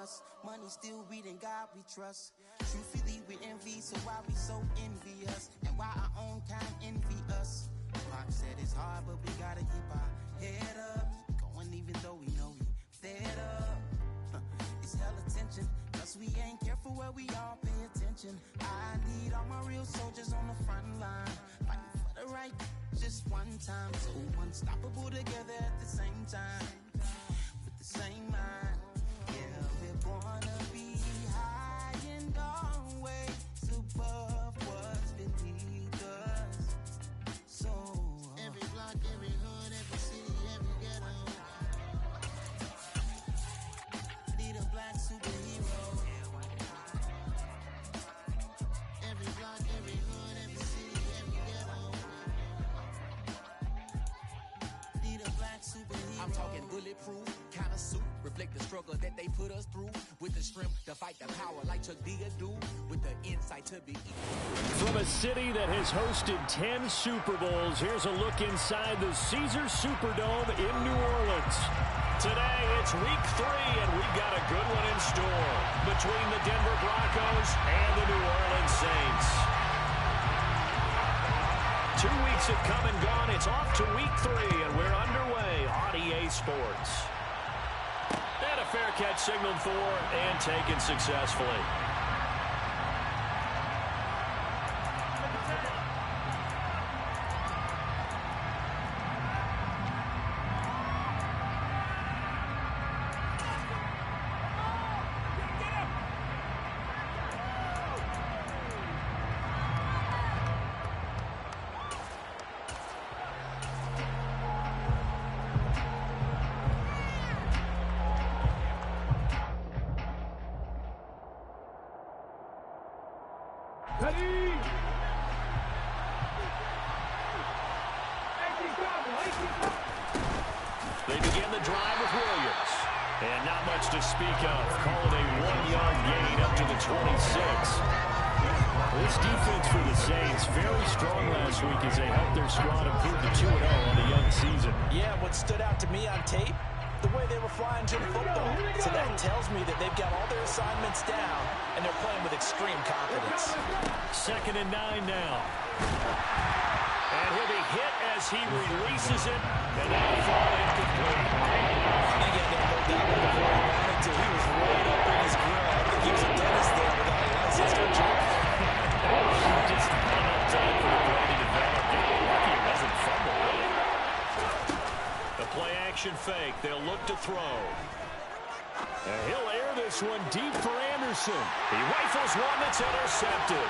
us. Money still reading, God we trust. Truthfully, we envy, so why we so envious? And why our own kind envy us? Pac said it's hard, but we gotta keep our head up. Going even though we know we fed up. It's hella tension, cause we ain't careful where we all pay attention. I need all my real soldiers on the front line, fighting for the right just one time. So unstoppable together at the same time, with the same mind. Yeah, we're gonna be high and always above what's beneath us. So every block, every hood, every city, every ghetto need a black superhero. Every block, every hood, every city, every ghetto need a black superhero. I'm talking bulletproof kind of suit, reflect the struggle that they put us through, with the strength to fight the power like Chuck D do, with the insight to be. From a city that has hosted 10 Super Bowls, here's a look inside the Caesars Superdome in New Orleans. Today, it's week 3, and we've got a good one in store between the Denver Broncos and the New Orleans Saints. 2 weeks have come and gone. It's off to week 3, and we're underway on EA Sports. And a fair catch signaled for and taken successfully. They begin the drive with Williams. And not much to speak of. Call it a 1-yard gain up to the 26. This defense for the Saints, very strong last week as they helped their squad improve to 2-0 on the young season. Yeah, what stood out to me on tape, the way they were flying to the football. So that tells me that they've got all their assignments down, and they're playing with extreme confidence. 2nd and 9 now. And he'll be hit as he releases it, and that'll fall incomplete. I think he had to hold that one before he wanted to. He was right up in his grill. I think he was a dentist there without a license, don't you? Just not enough time for the play to develop. Lucky it wasn't fumble, really. The play-action fake. They'll look to throw. And he'll air this one deep for Anderson. He rifles one that's intercepted.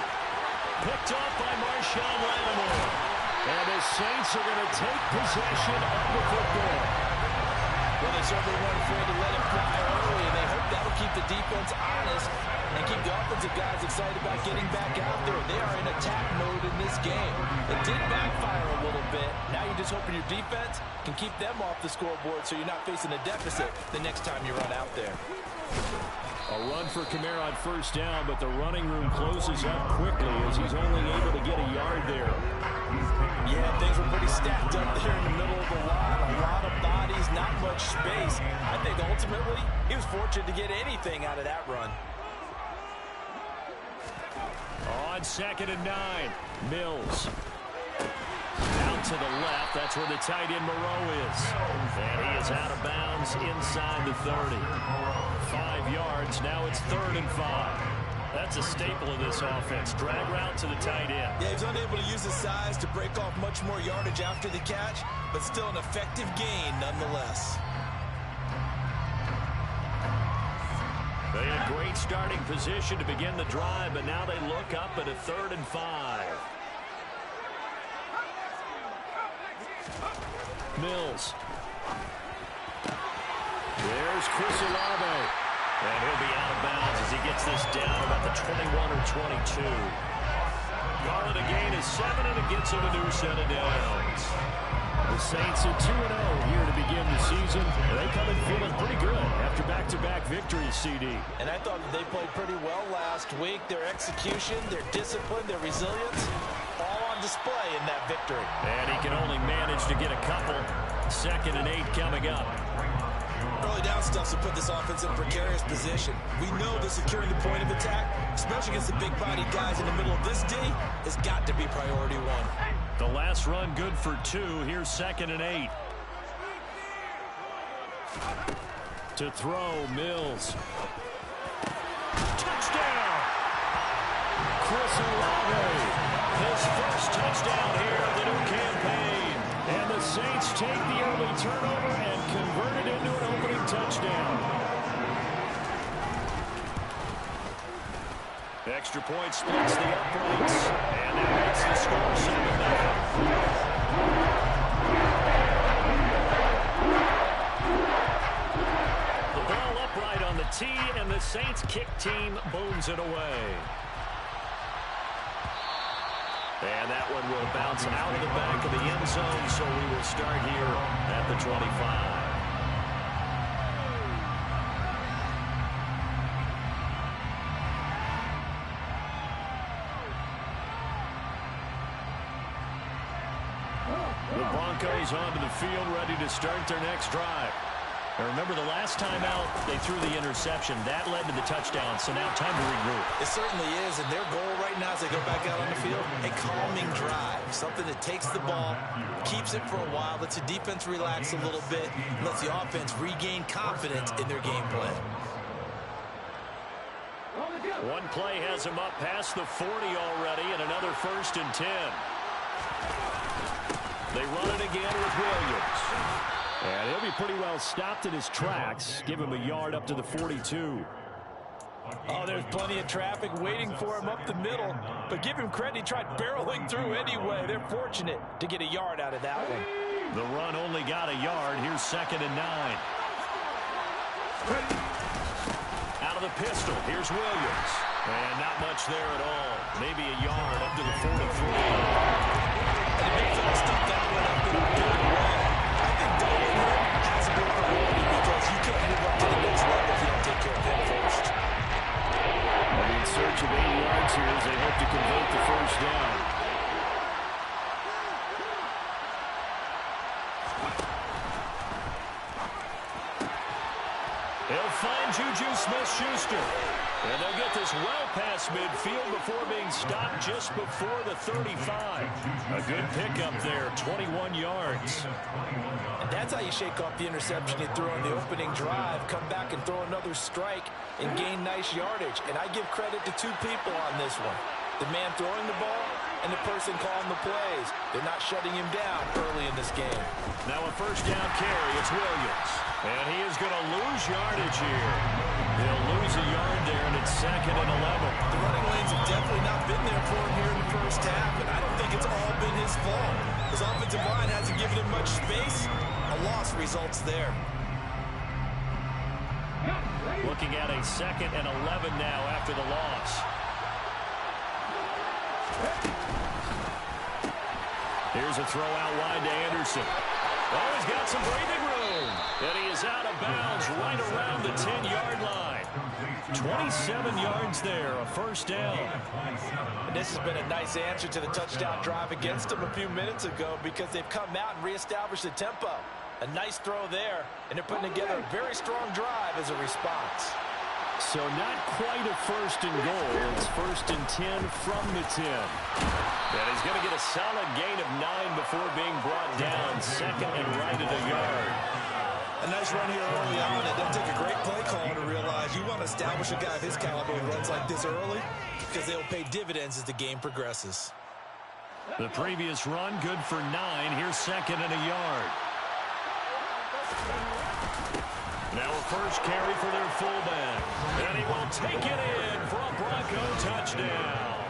Picked off by Marshawn Lattimore. And the Saints are going to take possession of the football. Well, they certainly weren't afraid to let it fly early, and they hope that'll keep the defense honest and keep the offensive guys excited about getting back out there. They are in attack mode in this game. It did backfire a little bit. Now you're just hoping your defense can keep them off the scoreboard so you're not facing a deficit the next time you run out there. A run for Kamara on 1st down, but the running room closes up quickly as he's only able to get a yard there. Yeah, things were pretty stacked up there in the middle of the line. A lot of bodies, not much space. I think ultimately he was fortunate to get anything out of that run. On 2nd and 9, Mills. Out to the left, that's where the tight end Moreau is. And he is out of bounds inside the 30. 5 yards, now it's 3rd and 5. That's a staple of this offense. Drag route to the tight end. Yeah, he's unable to use his size to break off much more yardage after the catch, but still an effective gain nonetheless. They had great starting position to begin the drive, but now they look up at a 3rd and 5. Mills. There's Chris Olave. And he'll be out of bounds as he gets this down about the 21 or 22. Call it a gain of 7, and it gets him a new set of downs. The Saints are 2-0 here to begin the season. They come in feeling pretty good after back-to-back victories, CD. And I thought that they played pretty well last week. Their execution, their discipline, their resilience, all on display in that victory. And he can only manage to get a couple. 2nd and 8 coming up. Early down stuff to put this offense in a precarious position. We know that securing the point of attack, especially against the big-bodied guys in the middle of this D, has got to be priority one. The last run good for 2. Here's 2nd and 8. To throw, Mills. Touchdown! Chris Olave, his first touchdown here of the new campaign. And the Saints take the early turnover and convert it into an opening touchdown. Extra point splits the uprights. And that makes the score 7-0. Upright on the tee, and the Saints kick team booms it away. And that one will bounce out of the back of the end zone, so we will start here at the 25. The Broncos onto the field, ready to start their next drive. Now remember, the last time out, they threw the interception. That led to the touchdown, so now time to regroup. It certainly is, and their goal right now as they go back out on the field, a calming drive, something that takes the ball, keeps it for a while, lets the defense relax a little bit, and lets the offense regain confidence in their game plan. One play has him up past the 40 already, and another 1st and 10. They run it again with Williams. And he'll be pretty well stopped in his tracks. Give him a yard up to the 42. Oh, there's plenty of traffic waiting for him up the middle. But give him credit, he tried barreling through anyway. They're fortunate to get a yard out of that one. The run only got a yard. Here's 2nd and 9. Out of the pistol, here's Williams. And not much there at all. Maybe a yard up to the 43. And it makes them stuff that one up in a good way. I think doubling him has a bit of priority because you can't move up to the next level if you don't take care of him first. They're in search of 8 yards here as they hope to convert the first down. He'll find Juju Smith-Schuster. And they'll get this well past midfield before being stopped just before the 35. A good pickup there, 21 yards. And that's how you shake off the interception you threw on the opening drive, come back and throw another strike and gain nice yardage. And I give credit to 2 people on this one. The man throwing the ball and the person calling the plays. They're not shutting him down early in this game. Now a first down carry, it's Williams. And he is going to lose yardage here. He'll lose a yard there, and it's 2nd and 11. The running lanes have definitely not been there for him here in the first half, and I don't think it's all been his fault. His offensive line hasn't given him much space. A loss results there. Looking at a 2nd and 11 now after the loss. Here's a throw out wide to Anderson. Oh, he's got some breathing room. And he is out of bounds right around the 10-yard line. 27 yards there, a first down. And this has been a nice answer to the touchdown drive against them a few minutes ago because they've come out and reestablished the tempo. A nice throw there, and they're putting together a very strong drive as a response. So not quite a 1st and goal. It's 1st and 10 from the 10. And he's going to get a solid gain of 9 before being brought down. 2nd and right at a yard. A nice run here early on. It doesn't take a great play call to realize you want to establish a guy of his caliber who runs like this early because they'll pay dividends as the game progresses. The previous run good for 9. Here's 2nd and a yard. Now a first carry for their fullback. And he will take it in for a Bronco touchdown.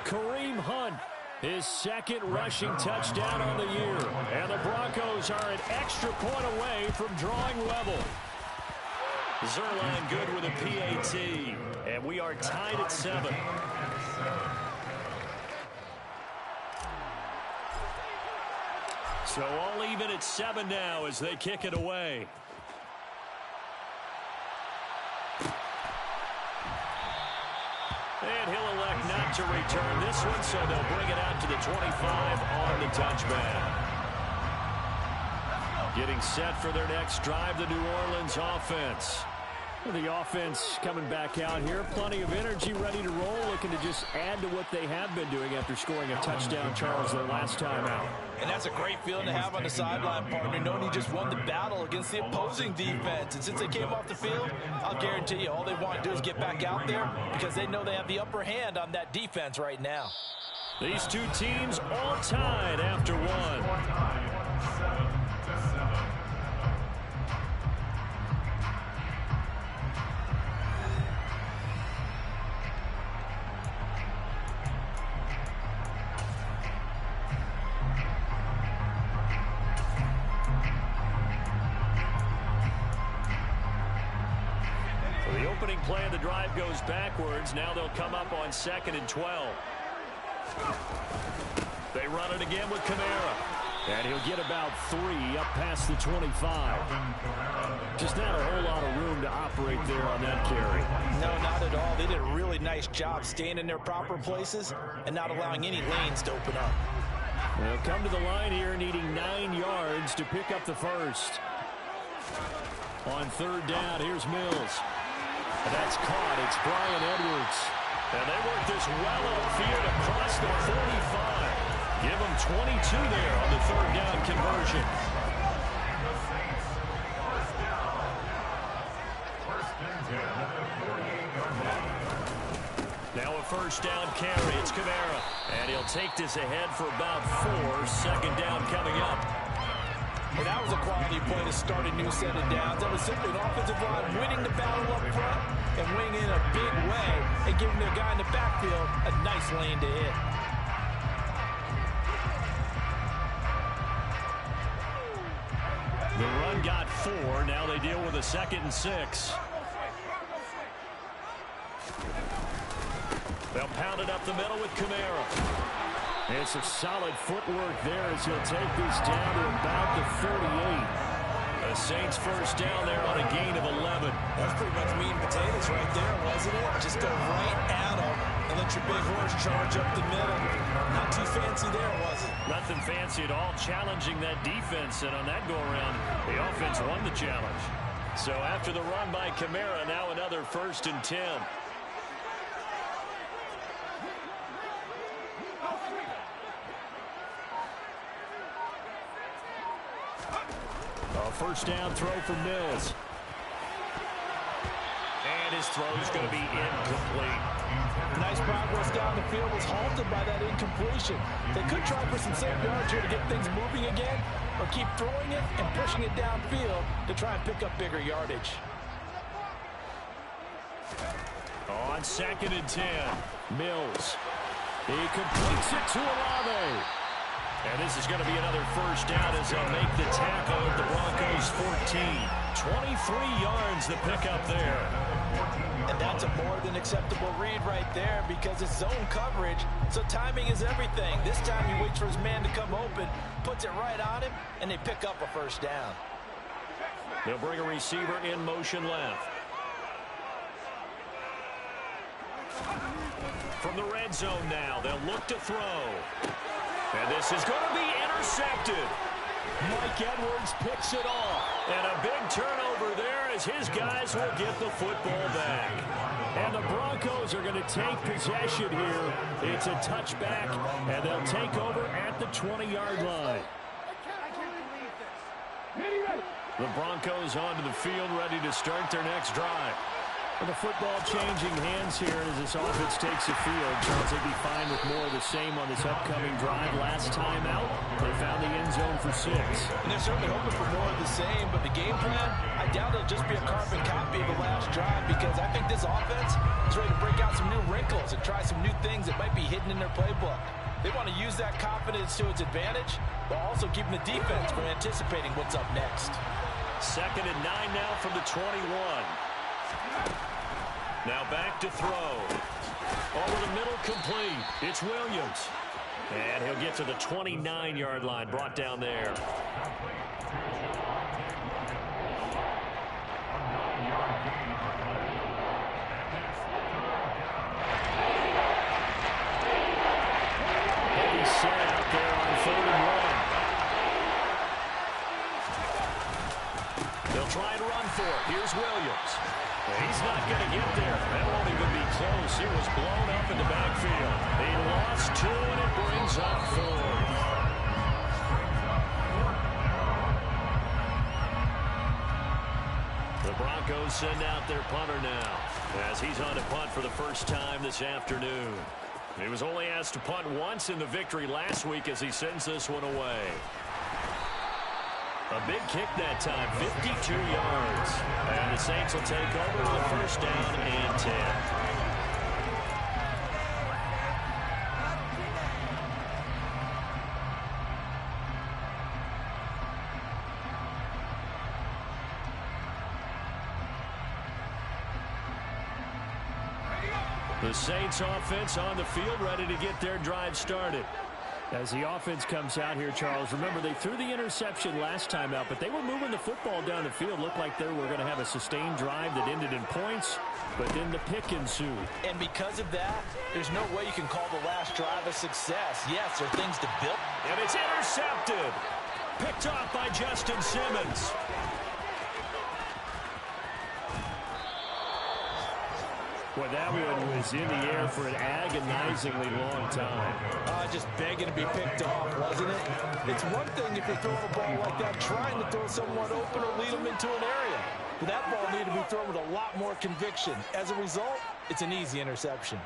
Kareem Hunt, his 2nd rushing touchdown on the year. And the Broncos are an extra point away from drawing level. Zuerlein good with a PAT. And we are tied at 7. So all even at 7 now as they kick it away. And he'll elect not to return this one, so they'll bring it out to the 25 on the touchback. Getting set for their next drive, the New Orleans offense. The offense coming back out here. Plenty of energy, ready to roll, looking to just add to what they have been doing after scoring a touchdown, Charles, their last time out. And that's a great feeling to have on the sideline, partner, knowing you just won the battle against the opposing defense. And since they came off the field, I'll guarantee you all they want to do is get back out there because they know they have the upper hand on that defense right now. These two teams all tied after one. The opening play of the drive goes backwards. Now they'll come up on 2nd and 12. They run it again with Kamara. And he'll get about 3 up past the 25. Just not a whole lot of room to operate there on that carry. No, not at all. They did a really nice job staying in their proper places and not allowing any lanes to open up. They'll come to the line here needing 9 yards to pick up the first. On 3rd down, here's Mills. And that's caught. It's Bryan Edwards. And they work this well upfield across the 45. Give them 22 there on the 3rd down conversion. Now a 1st down carry. It's Kamara. And he'll take this ahead for about 4. 2nd down coming up. Well, that was a quality play to start a new set of downs. That was simply an offensive line winning the battle up front and winning in a big way and giving their guy in the backfield a nice lane to hit. The run got 4. Now they deal with a 2nd and 6. They'll pound it up the middle with Kamara. It's a solid footwork there as he'll take this down to about the 38. The Saints 1st down there on a gain of 11. That's pretty much meat and potatoes right there, wasn't it? Just go right at them and let your big horse charge up the middle. Not too fancy there, was it? Nothing fancy at all, challenging that defense. And on that go-around, the offense won the challenge. So after the run by Kamara, now another 1st and 10. A 1st down throw for Mills. And his throw's going to be incomplete. Nice progress down the field was halted by that incompletion. They could try for some safe yards here to get things moving again, or keep throwing it and pushing it downfield to try and pick up bigger yardage. On 2nd and 10, Mills. He completes it to Olave. And this is going to be another 1st down as they'll make the tackle at the Broncos 14. 23 yards to pick up there. And that's a more than acceptable read right there because it's zone coverage, so timing is everything. This time he waits for his man to come open, puts it right on him, and they pick up a 1st down. They'll bring a receiver in motion left. From the red zone now, they'll look to throw. And this is going to be intercepted. Mike Edwards picks it off. And a big turnover there as his guys will get the football back. And the Broncos are going to take possession here. It's a touchback, and they'll take over at the 20-yard line. The Broncos onto the field, ready to start their next drive. And the football changing hands here as this offense takes the field. Charles, they'd be fine with more of the same on this upcoming drive. Last time out, they found the end zone for 6. And they're certainly hoping for more of the same, but the game plan, I doubt it'll just be a carbon copy of the last drive because I think this offense is ready to break out some new wrinkles and try some new things that might be hidden in their playbook. They want to use that confidence to its advantage, while also keeping the defense from anticipating what's up next. 2nd and 9 now from the 21. Now back to throw. Over the middle, complete. It's Williams. And he'll get to the 29-yard line, brought down there. Heavy set out there on 3rd and 1. score. Here's Williams. He's not going to get there. That won't even be close. It was blown up in the backfield. He lost 2, and it brings up 4. The Broncos send out their punter now, as he's on to punt for the first time this afternoon. He was only asked to punt once in the victory last week as he sends this one away. A big kick that time, 52 yards. And the Saints will take over with a first down and 10. The Saints offense on the field, ready to get their drive started. As the offense comes out here, Charles, remember they threw the interception last time out, but they were moving the football down the field. Looked like they were going to have a sustained drive that ended in points, but then the pick ensued. And because of that, there's no way you can call the last drive a success. Yes, there are things to build. And it's intercepted. Picked off by Justin Simmons. Well, that one was in the air for an agonizingly long time. Just begging to be picked off, wasn't it? It's one thing if you're throwing a ball like that, trying to throw someone open or lead them into an area. But that ball needed to be thrown with a lot more conviction. As a result, it's an easy interception.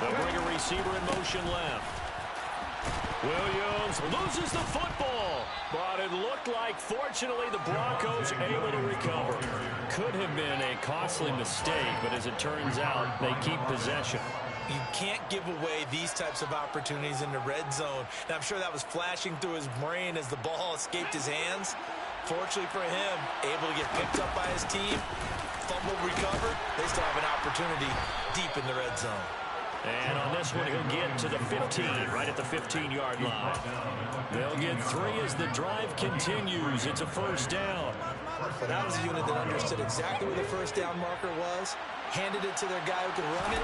They'll bring a receiver in motion left. Williams loses the football, but it looked like, fortunately, the Broncos able to recover. Could have been a costly mistake, but as it turns out, they keep possession. You can't give away these types of opportunities in the red zone. Now, I'm sure that was flashing through his brain as the ball escaped his hands. Fortunately for him, able to get picked up by his team, fumble recovered. They still have an opportunity deep in the red zone. And on this one, he'll get to the 15, right at the 15-yard line. They'll get 3 as the drive continues. It's a first down. But that was a unit that understood exactly where the first down marker was, handed it to their guy who could run it,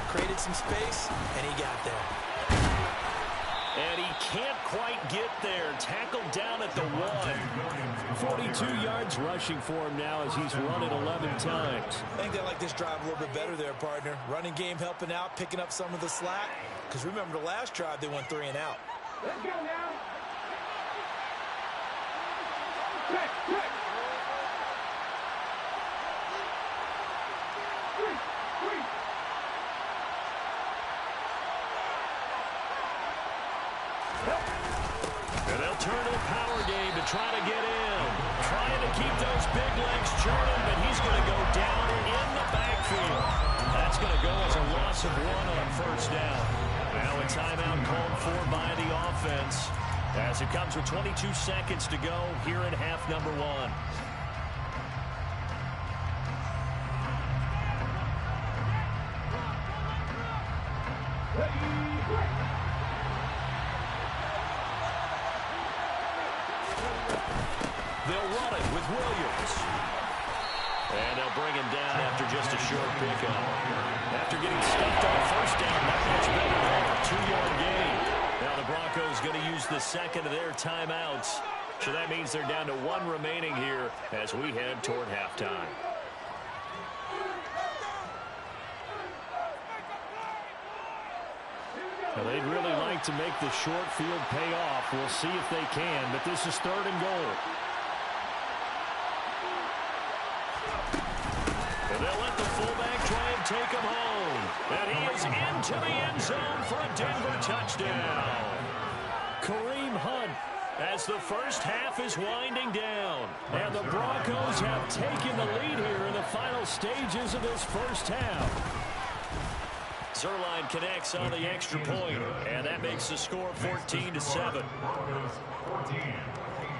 created some space, and he got there. And he can't quite get there. Tackled down at the 1. 42 yards rushing for him now as he's run it 11 times. I think they like this drive a little bit better there, partner. Running game helping out, picking up some of the slack. Because remember, the last drive, they went 3 and out. Let's go now. Check, check. 3. And they'll turn to the power game to try to get in. Trying to keep those big legs churning, but he's going to go down in the backfield. That's going to go as a loss of 1 on first down. Now a timeout called for by the offense as it comes with 22 seconds to go here in half number 1. They'll run it with Williams. And they'll bring him down after just a short pickup. After getting stuffed on first down, not much better than a 2-yard gain. Now the Broncos going to use the second of their timeouts. So that means they're down to 1 remaining here as we head toward halftime. Well, they'd really like to make the short field pay off. We'll see if they can, but this is 3rd and goal. And they'll let the fullback try and take him home. And he is into the end zone for a Denver touchdown. Kareem Hunt, as the first half is winding down. And the Broncos have taken the lead here in the final stages of this first half. Zuerlein connects on the extra point, and that makes the score 14-7. 14,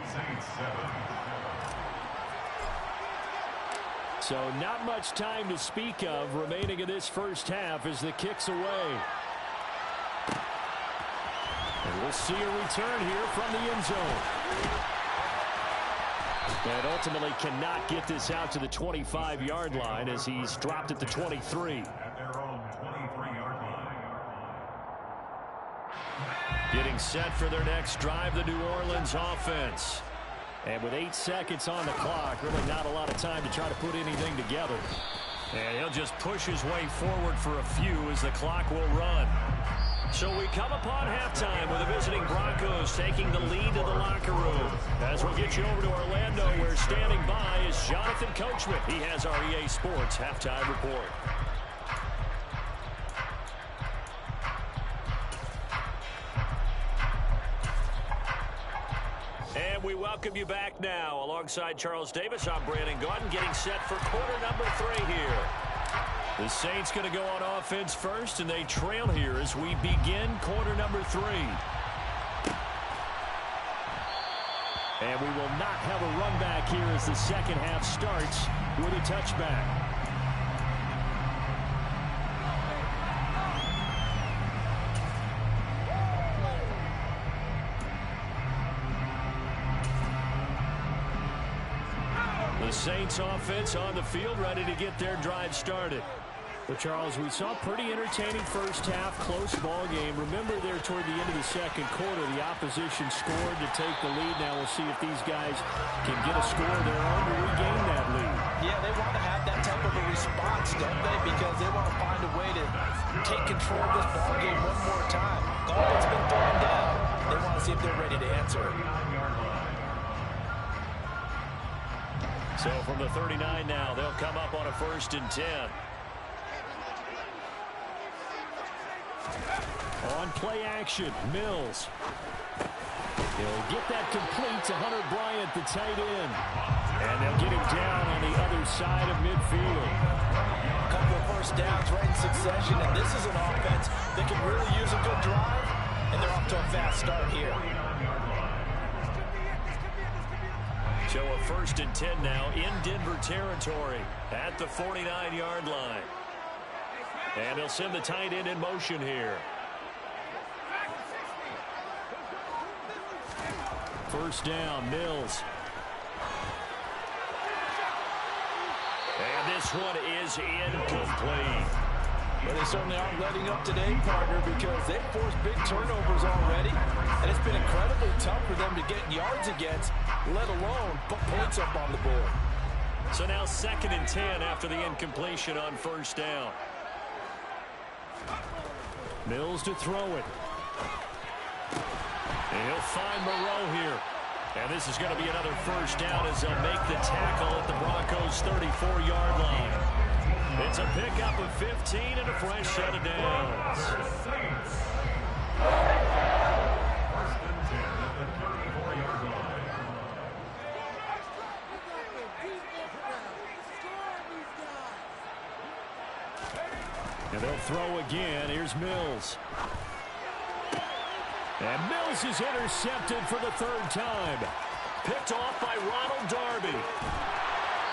Saints 7. So not much time to speak of remaining in this first half as the kick's away. And we'll see a return here from the end zone. And ultimately cannot get this out to the 25-yard line as he's dropped at the 23. At their own 23-yard line. Getting set for their next drive, the New Orleans offense. And with 8 seconds on the clock, really not a lot of time to try to put anything together. And he'll just push his way forward for a few as the clock will run. So we come upon halftime with the visiting Broncos taking the lead to the locker room. As we'll get you over to Orlando, where standing by is Jonathan Coachman. He has our EA Sports halftime report. And we welcome you back now. Alongside Charles Davis, I'm Brandon Gaudin, getting set for quarter number 3 here. The Saints going to go on offense first, and they trail here as we begin quarter number 3. And we will not have a run back here as the second half starts with a touchback. The Saints offense on the field, ready to get their drive started. Well, Charles, we saw a pretty entertaining first half, close ball game. Remember there toward the end of the second quarter, the opposition scored to take the lead. Now we'll see if these guys can get a score of their own to regain that lead. Yeah, they want to have that type of a response, don't they? Because they want to find a way to take control of this ball game one more time. Gauntlet's been thrown down. They want to see if they're ready to answer it. So from the 39 now, they'll come up on a 1st and 10. On play action, Mills. He'll get that complete to Hunter Bryant, the tight end. And they'll get him down on the other side of midfield. A couple of first downs right in succession, and this is an offense that can really use a good drive, and they're off to a fast start here. So a 1st and 10 now in Denver territory at the 49-yard line. And they'll send the tight end in motion here. 1st down, Mills. And this one is incomplete. Well, they certainly aren't letting up today, partner, because they've forced big turnovers already, and it's been incredibly tough for them to get yards against, let alone put points up on the board. So now 2nd and 10 after the incompletion on 1st down. Mills to throw it. And he'll find Moreau here. And this is going to be another 1st down as they'll make the tackle at the Broncos' 34-yard line. It's a pickup of 15 and a fresh set of downs. And they'll throw again. Here's Mills. And Mills is intercepted for the 3rd time. Picked off by Ronald Darby.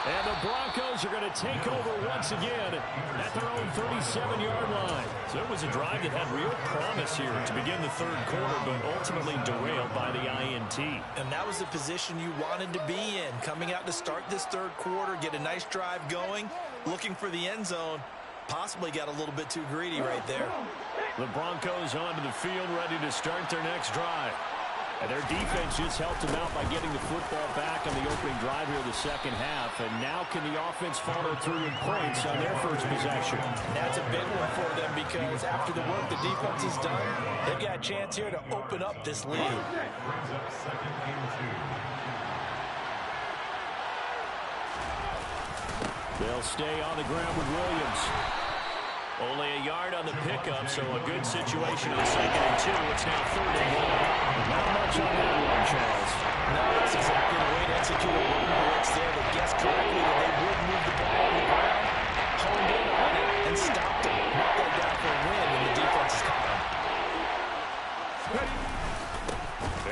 And the Broncos are going to take over once again at their own 37-yard line. So it was a drive that had real promise here to begin the 3rd quarter, but ultimately derailed by the INT. And that was the position you wanted to be in, coming out to start this 3rd quarter, get a nice drive going, looking for the end zone. Possibly got a little bit too greedy right there. The Broncos onto the field, ready to start their next drive. And their defense just helped them out by getting the football back on the opening drive here of the second half. And now can the offense follow through with points on their first possession? That's a big one for them because after the work the defense has done, they've got a chance here to open up this lead. They'll stay on the ground with Williams. Only a yard on the pickup, so a good situation in 2nd and 2. It's now 3rd and 1. Not much on that one, Charles. No, that's exactly the way to execute a run blitz there. They guessed correctly that they would move the ball on the ground, honed in on it, and stopped it. Knocked that down for a win, and the defense is caught him.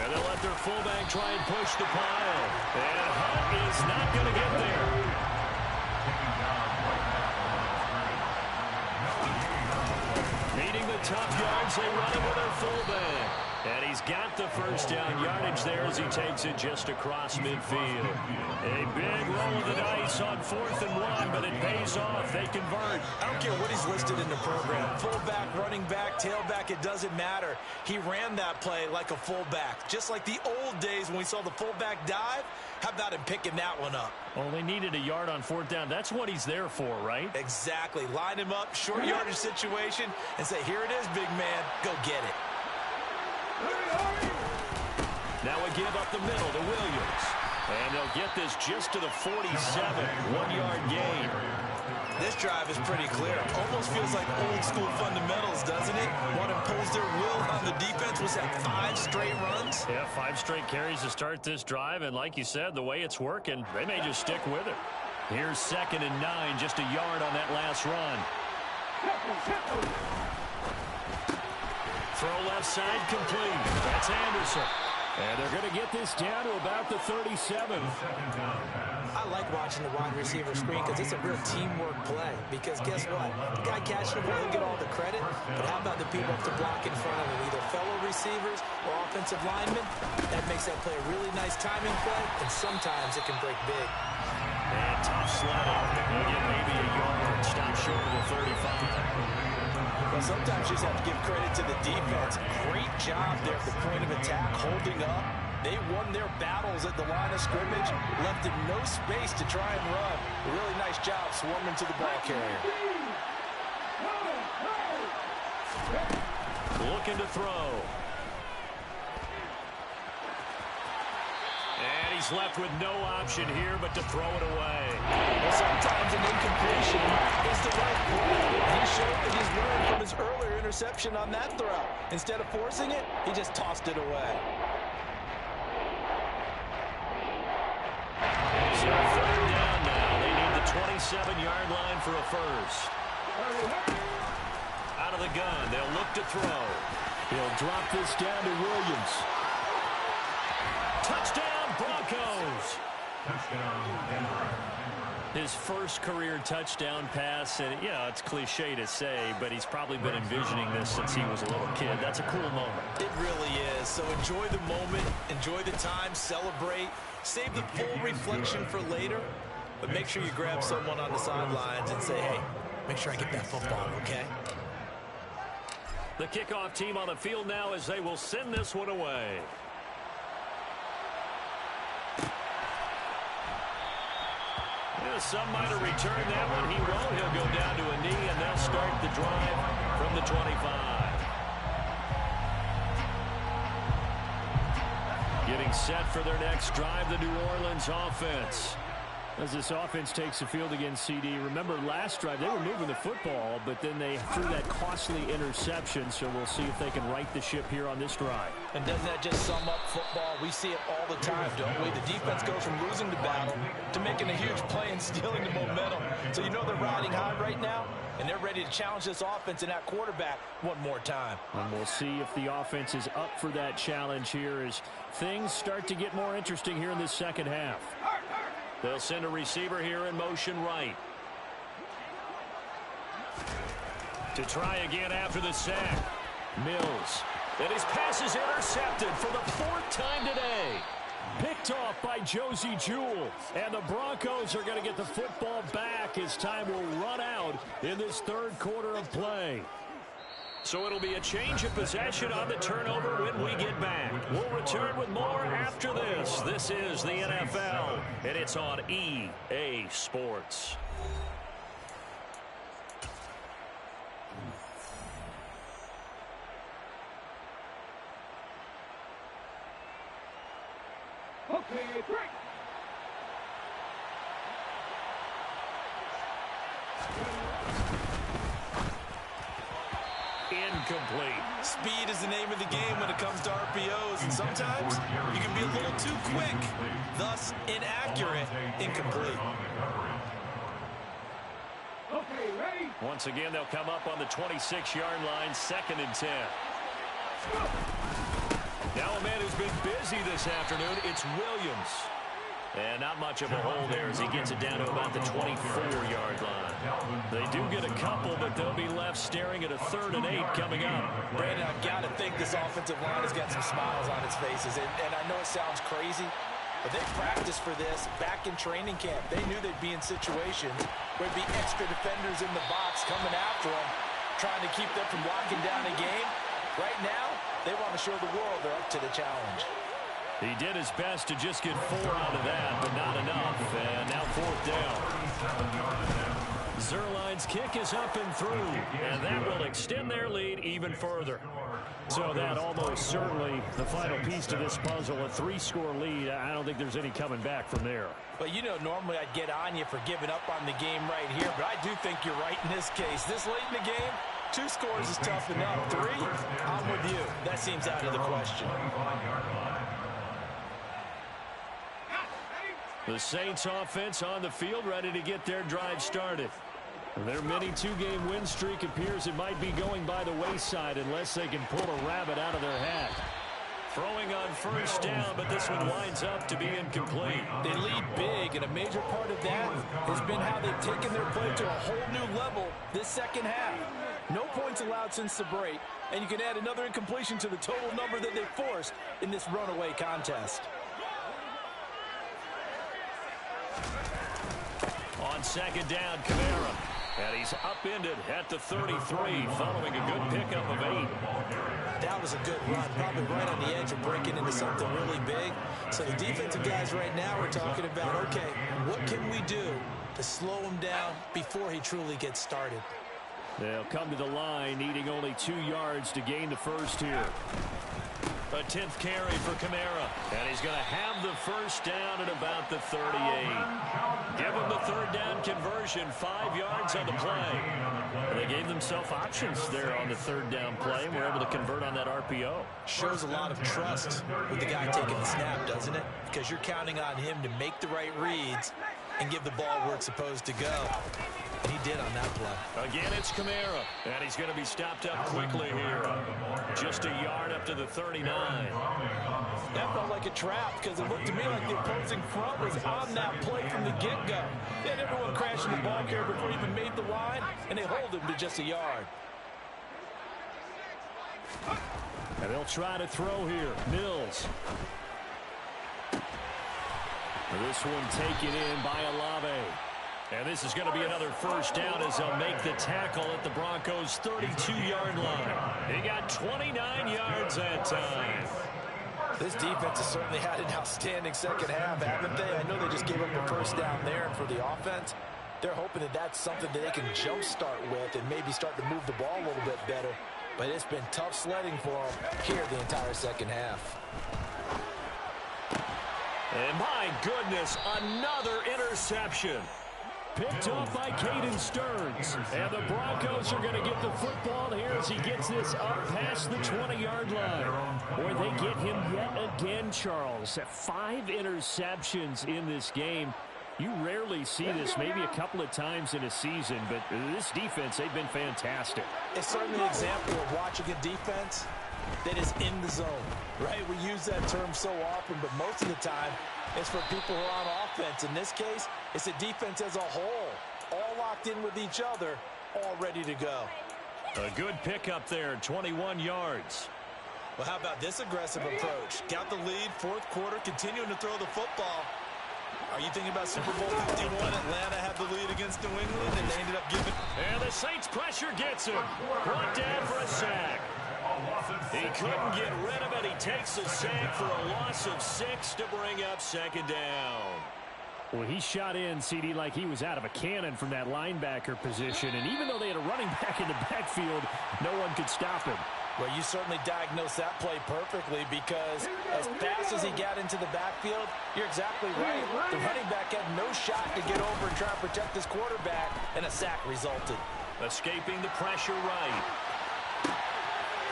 And they'll let their fullback try and push the pile. And Hunt is not going to get there. Needing the tough yards, they run it with their fullback. And he's got the first down yardage there as he takes it just across midfield. A big roll of the dice on 4th and 1, but it pays off. They convert. I don't care what he's listed in the program. Fullback, running back, tailback, it doesn't matter. He ran that play like a fullback. Just like the old days when we saw the fullback dive. How about him picking that one up? Oh, they needed a yard on 4th down. That's what he's there for, right? Exactly. Line him up, short yardage situation, and say, here it is, big man. Go get it. Now a give up the middle to Williams. And they'll get this just to the 47. 1-yard gain. This drive is pretty clear. Almost feels like old school fundamentals, doesn't it? One impose their will on the defense. Was that 5 straight runs? Yeah, 5 straight carries to start this drive. And like you said, the way it's working, they may just stick with it. Here's 2nd and 9, just a yard on that last run. Throw left side complete. That's Anderson. And they're going to get this down to about the 37. I like watching the wide receiver screen because it's a real teamwork play. Because guess what? The guy catching the ball, he'll get all the credit. But how about the people up to block in front of him? Either fellow receivers or offensive linemen. That makes that play a really nice timing play. And sometimes it can break big. And tough sledding. He'll get maybe a yard. Stop short of the 35. Well, sometimes you just have to give credit to the defense. Great job there at the point of attack, holding up. They won their battles at the line of scrimmage, left them no space to try and run. A really nice job swarming to the ball carrier. Looking to throw. And he's left with no option here but to throw it away. Well, sometimes an incompletion is the right play. He showed that he's learned from his earlier interception on that throw. Instead of forcing it, he just tossed it away. So 3rd down now. They need the 27-yard line for a first. Out of the gun, they'll look to throw. He'll drop this down to Williams. Touchdown, Broncos! His first career touchdown pass, and yeah, it's cliche to say, but he's probably been envisioning this since he was a little kid. That's a cool moment. It really is. So enjoy the moment, enjoy the time, celebrate, save the full reflection for later, but make sure you grab someone on the sidelines and say, hey, make sure I get that football, okay? The kickoff team on the field now as they will send this one away. Yeah, some might have returned that one. He won't. He'll go down to a knee, and they'll start the drive from the 25. Getting set for their next drive, the New Orleans offense. As this offense takes the field against CD, remember last drive they were moving the football, but then they threw that costly interception, so we'll see if they can right the ship here on this drive. And doesn't that just sum up football? We see it all the time, don't we? The defense goes from losing the battle to making a huge play and stealing the momentum. So you know they're riding high right now, and they're ready to challenge this offense and that quarterback one more time. And we'll see if the offense is up for that challenge here as things start to get more interesting here in this second half. They'll send a receiver here in motion right. To try again after the sack. Mills. And his pass is intercepted for the 4th time today. Picked off by Josie Jewell. And the Broncos are going to get the football back as time will run out in this 3rd quarter of play. So it'll be a change of possession on the turnover when we get back. We'll return with more after this. This is the NFL, and it's on EA Sports. Okay, break. Incomplete. Speed is the name of the game when it comes to RPOs, and sometimes you can be a little too quick, thus inaccurate, incomplete. Okay, ready? Once again, they'll come up on the 26-yard line, 2nd and 10. Now a man who's been busy this afternoon, it's Williams. And not much of a hole there as he gets it down to about the 24-yard line. They do get a couple, but they'll be left staring at a 3rd and 8 coming up. Brandon, I've got to think this offensive line has got some smiles on its faces. And I know it sounds crazy, but they practiced for this back in training camp. They knew they'd be in situations where there'd be extra defenders in the box coming after them, trying to keep them from locking down a game. Right now, they want to show the world they're up to the challenge. He did his best to just get 4 out of that, but not enough. And now 4th down. Zerline's kick is up and through, and that will extend their lead even further. So that almost certainly the final piece to this puzzle, a 3-score lead. I don't think there's any coming back from there. But you know, normally I'd get on you for giving up on the game right here, but I do think you're right in this case. This late in the game, 2 scores is tough enough. 3, I'm with you. That seems out of the question. The Saints offense on the field, ready to get their drive started. Their mini 2-game win streak appears it might be going by the wayside unless they can pull a rabbit out of their hat. Throwing on 1st down, but this one winds up to be incomplete. They lead big, and a major part of that has been how they've taken their play to a whole new level this second half. No points allowed since the break, and you can add another incompletion to the total number that they forced in this runaway contest. On 2nd down, Kamara. And he's upended at the 33 following a good pickup of 8. That was a good run, probably right on the edge of breaking into something really big. So the defensive guys right now are talking about, okay, what can we do to slow him down before he truly gets started? They'll come to the line, needing only 2 yards to gain the first here. A 10th carry for Kamara. And he's going to have the 1st down at about the 38. Give him the 3rd down conversion, 5 yards on the play. And they gave themselves options there on the 3rd down play and were able to convert on that RPO. Shows a lot of trust with the guy taking the snap, doesn't it? Because you're counting on him to make the right reads and give the ball where it's supposed to go. And he did on that play. Again, it's Kamara. And he's going to be stopped up quickly here. Just a yard up to the 39. That felt like a trap because it looked to me like the opposing front was on that play from the get-go. They had everyone crashing the ball carrier before he even made the line, and they hold him to just a yard. And they'll try to throw here. Mills. This one taken in by Olave. And this is going to be another 1st down as they'll make the tackle at the Broncos' 32-yard line. He got 29 yards that time. This defense has certainly had an outstanding second half, haven't they? I know they just gave up a 1st down there, and for the offense, they're hoping that that's something that they can jumpstart with and maybe start to move the ball a little bit better. But it's been tough sledding for them here the entire second half. And my goodness, another interception. Picked off by Caden Stearns. And the Broncos are going to get the football here as he gets this up past the 20-yard line. Boy, they get him yet again, Charles. 5 interceptions in this game. You rarely see this, maybe a couple of times in a season, but this defense, they've been fantastic. It's certainly an example of watching a defense that is in the zone, right? We use that term so often, but most of the time, it's for people who are on offense. In this case, it's a defense as a whole, all locked in with each other, all ready to go. A good pickup there, 21 yards. Well, how about this aggressive approach? Got the lead, 4th quarter, continuing to throw the football. Are you thinking about Super Bowl 51? Atlanta had the lead against New England, and they ended up giving... And the Saints pressure gets him. Brought down for a sack. He couldn't get rid of it. He takes a sack for a loss of 6 to bring up 2nd down. Well, he shot in, CD, like he was out of a cannon from that linebacker position. And even though they had a running back in the backfield, no one could stop him. Well, you certainly diagnosed that play perfectly because as fast as he got into the backfield, you're exactly right. The running back had no shot to get over and try to protect his quarterback, and a sack resulted. Escaping the pressure right.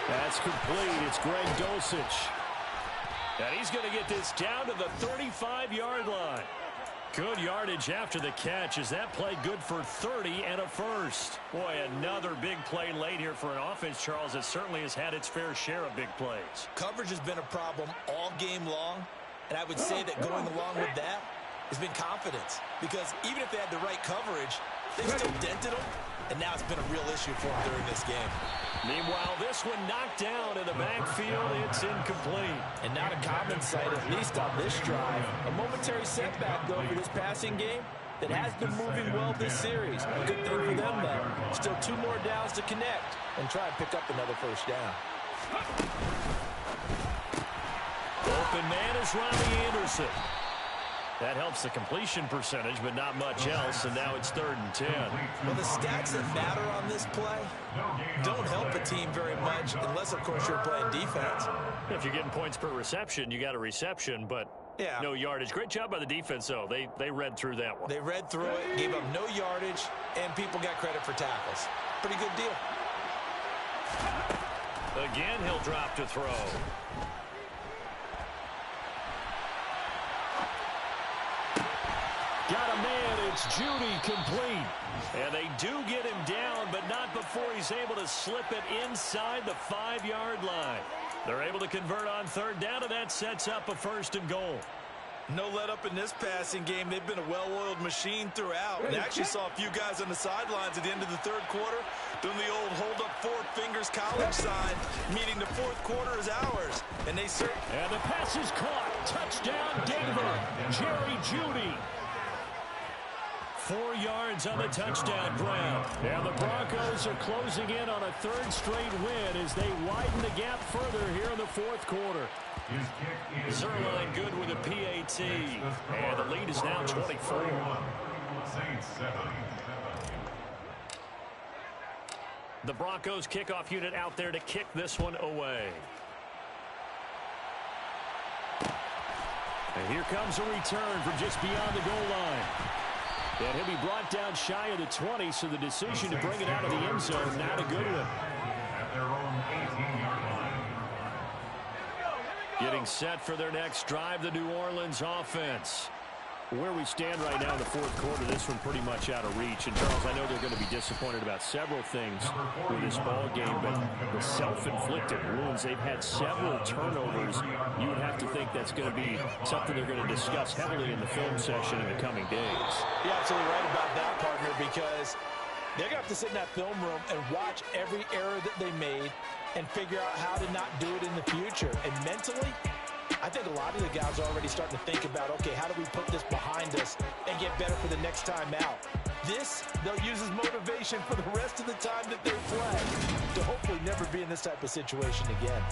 That's complete. It's Greg Dulcich. And he's going to get this down to the 35-yard line. Good yardage after the catch. Is that play good for 30 and a first? Boy, another big play late here for an offense, Charles, that certainly has had its fair share of big plays. Coverage has been a problem all game long, and I would say that going along with that, has been confidence. Because even if they had the right coverage, they still dented them. And now it's been a real issue for them during this game. Meanwhile, this one knocked down in the backfield. It's incomplete. And not a common sight, at least on this drive. A momentary setback, though, for this passing game that has been moving well this series. A good thing for them, though. Still 2 more downs to connect and try and pick up another first down. Open man is Robbie Anderson. That helps the completion percentage, but not much else, and now it's 3rd and 10. Well, the stats that matter on this play don't help a team very much unless, of course, you're playing defense. If you're getting points per reception, you got a reception, but no yardage. Great job by the defense, though. They read through that one. They read through it, gave up no yardage, and people got credit for tackles. Pretty good deal. Again, he'll drop to throw. Got a man, it's Judy, complete. And they do get him down, but not before he's able to slip it inside the 5-yard line. They're able to convert on 3rd down, and that sets up a 1st and goal. No let up in this passing game. They've been a well-oiled machine throughout. And actually saw a few guys on the sidelines at the end of the 3rd quarter doing the old hold up 4 fingers college sign, meaning the 4th quarter is ours. And they certainly... And the pass is caught. Touchdown, Denver. Jerry Judy. 4 yards on the touchdown grab. And the Broncos are closing in on a 3rd straight win as they widen the gap further here in the 4th quarter. Zerline good with a PAT. And the lead is now 24. The Broncos kickoff unit out there to kick this one away. And here comes a return from just beyond the goal line. And he'll be brought down shy of the 20, so the decision to bring it out of the end zone, not a good one. Getting set for their next drive, the New Orleans offense. Where we stand right now in the 4th quarter, this one pretty much out of reach. And, Charles, I know they're going to be disappointed about several things with this ball game, but the self-inflicted wounds, they've had several turnovers. You would have to think that's going to be something they're going to discuss heavily in the film session in the coming days. You're absolutely right about that, partner, because they're going to have to sit in that film room and watch every error that they made and figure out how to not do it in the future. And mentally, I think a lot of the guys are already starting to think about, okay, how do we put this behind us and get better for the next time out? This, they'll use as motivation for the rest of the time that they play to hopefully never be in this type of situation again.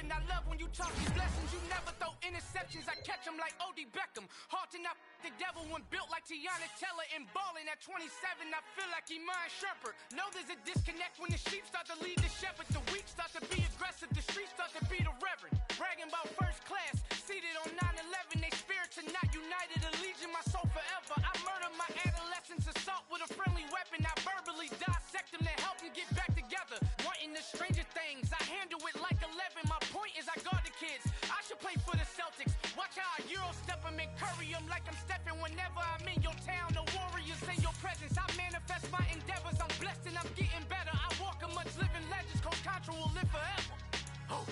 heaven. I love when you talk these blessings. You never throw interceptions. I catch them like O.D. Beckham. Hard to not the devil when built like Tiana Teller and balling at 27. I feel like Iman Shumpert. Know there's a disconnect when the sheep start to lead the shepherd. The weak start to be aggressive. The streets start to be the reverend. Bragging about first class. Seated on 9/11. They spirits are not united. Allegiant my soul forever. I murder my adolescence. Assault with a friendly weapon. I verbally dissect them to help them get back together. Wanting the stranger things. I handle it like 11. My point is I guard the kids. I should play for the Celtics. Watch how I Euro step them and curry them like I'm stepping. Whenever I'm in your town, the Warriors in your presence. I manifest my endeavors. I'm blessed and I'm getting better. I walk amongst living legends. Coach Contra will live forever. Oh.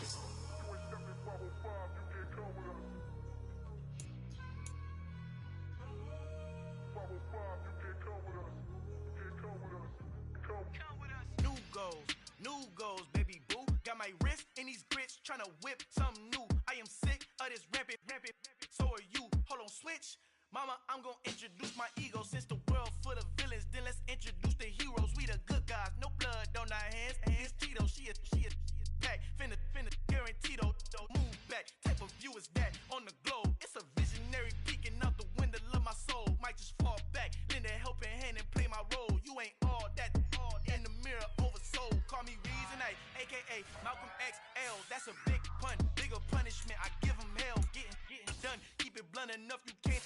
New goals, baby boo. Got my wrist in these grits, tryna whip something new. I am sick of this rampant. So are you. Hold on, switch. Mama, I'm gonna introduce my ego. Since the world full of villains, then let's introduce the heroes. We the good guys, no blood on our hands. Hands Tito, she is back. Finna, guaranteed. Move back. Type of view is that on the globe? It's a visionary peeking out the window of my soul. Might just fall back, lend a helping hand and play my role. You ain't all that. In the mirror, oversold. Call me Reason A, aka Malcolm XL. That's a big pun, bigger punishment. I give him hell, getting done. Keep it blunt enough, you can't.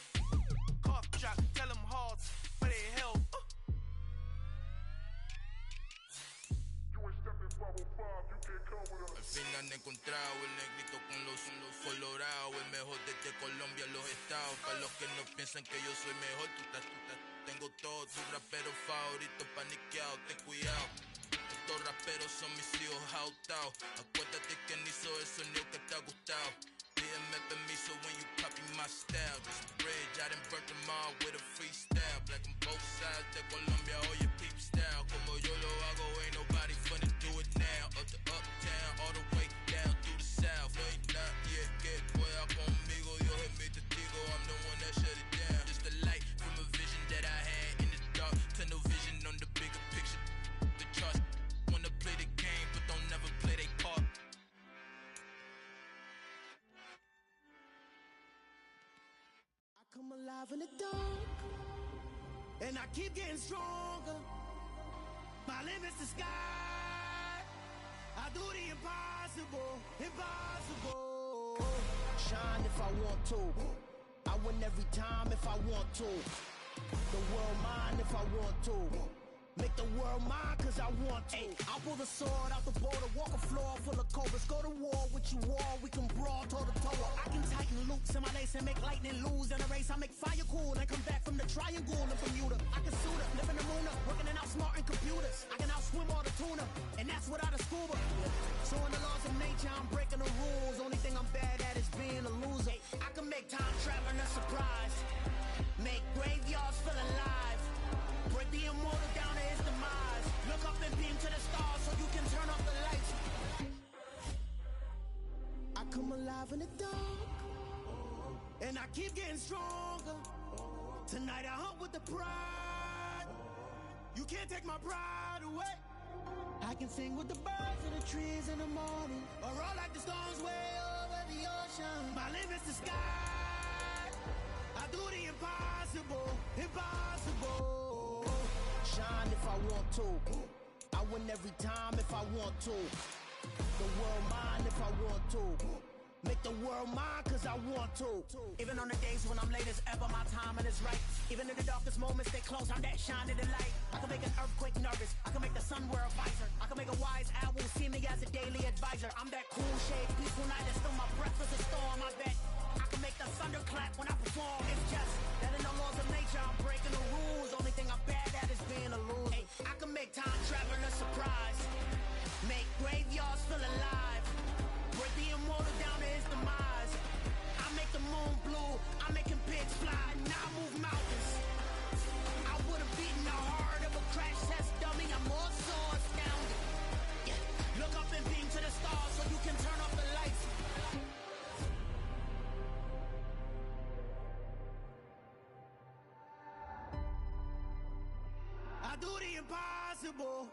Cough drop, tell them hard, but they hell. Al fin han encontrado el negrito con los colorados, el mejor desde Colombia a los estados. Para los que no piensan que yo soy mejor, tengo todo, tu rapero favorito paniqueado, ten cuidado. Estos raperos son mis hijos jautados. Acuérdate que ni hizo el sonido que te ha gustado. Pídeme permiso when you copy my style. This bridge, I done burnt them all with a freestyle. Black on both sides de Colombia, oye peep style. Como yo lo hago, ain't nobody finna do it now. Up to uptown, all the way down through the south. No hay nadie que pueda conmigo, Dios es mi testigo. I'm the one that shut it down. Just the light from a vision that I had in the dark. Tunnel vision on the bigger picture. The charts wanna play the game, but don't never play their part. Come alive in the dark, and I keep getting stronger. My limit's the sky. I do the impossible. Shine if I want to. I win every time if I want to. The world mine if I want to. Make the world mine cause I want to. Ay, I'll pull the sword out the border, walk a floor full of cobras. Go to war with you all, we can brawl toe to toe. I can tighten loops in my lace and make lightning lose in a race. I make fire cool and come back from the triangle in Bermuda. I can suit up, live in the moon up, working and outsmarting computers. I can outswim all the tuna, and that's without a scuba. So in the laws of nature, I'm breaking the rules. Only thing I'm bad at is being a loser. I can make time traveling a surprise, make graveyards feel alive. Break the immortal down to his demise. Look up and beam to the stars so you can turn off the lights. I come alive in the dark, and I keep getting stronger. Tonight I hunt with the pride. You can't take my pride away. I can sing with the birds and the trees in the morning, or roll like the storms way over the ocean. My limit's the sky. I do the impossible. Shine if I want to. I win every time if I want to. The world mine if I want to. Make the world mine cause I want to. Even on the days when I'm late as ever, my timing is right. Even in the darkest moments, stay close, I'm that shining the light. I can make an earthquake nervous, I can make the sun wear a visor. I can make a wise owl see me as a daily advisor. I'm that cool shade, peaceful night, and still my breath is a storm, I bet. I can make the thunder clap when I perform. It's just that in the laws of nature, I'm breaking the rules. Only thing I'm bad at is being a loser. Hey, I can make time traveling a surprise, make graveyards feel alive. Break the immortal down to his demise. I make the moon blue, I'm making pigs fly, now I move mountains. I would've beaten the heart of a crash test dummy. I'm more so astounded. Yeah. Look up and beam to the stars so you can turn off the lights. I do the impossible.